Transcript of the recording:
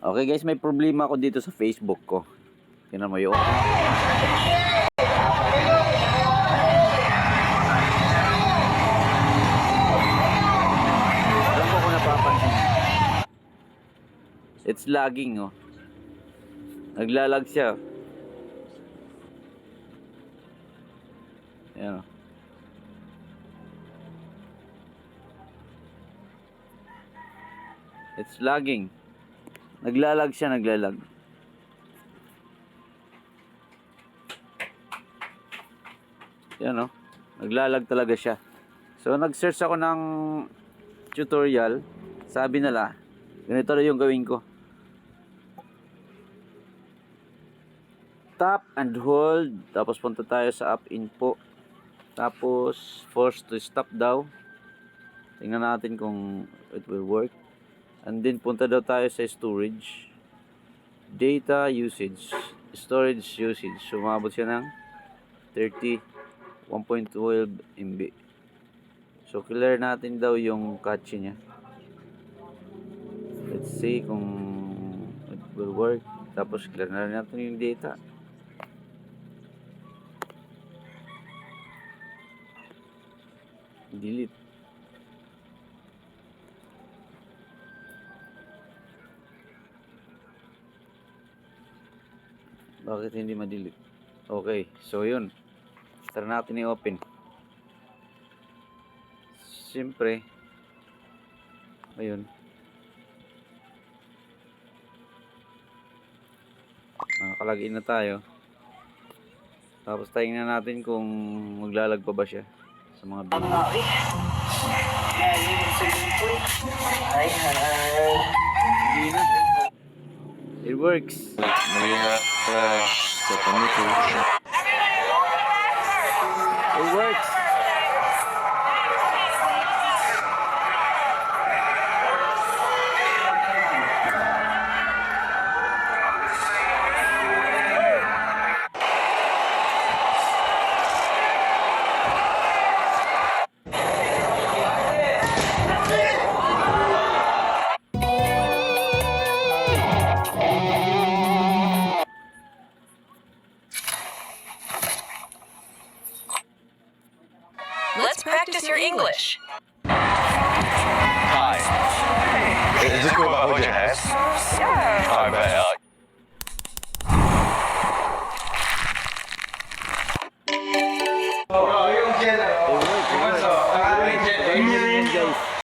Okay guys, may problema ako dito sa Facebook ko. Tingnan mo yun. Alam ko kung napapansin. It's lagging, oh. Naglalag siya. Ayan, oh. It's lagging. Naglalag siya, naglalag. Yan, oh. Naglalag talaga siya. So nag-search ako ng tutorial. Sabi nila, ganito na yung gawin ko. Tap and hold. Tapos punta tayo sa app info. Tapos force to stop daw. Tingnan natin kung it will work. And then punta daw tayo sa storage. Data usage. Storage usage. Sumabot siya ng 1.12 MB. So clear natin daw yung cache niya. Let's see kung it will work. Tapos clear na rin natin yung data. Delete. Bakit hindi ma-delete? Okay, so yun. Tara natin i-open. Siyempre, ayun. Nakakalagin na tayo. Tapos tingnan natin kung maglalag pa ba siya sa mga video. Hindi na. It works. It works. Let's practice your English. Hi. Is this cool about holding your hands? Yeah. I bet.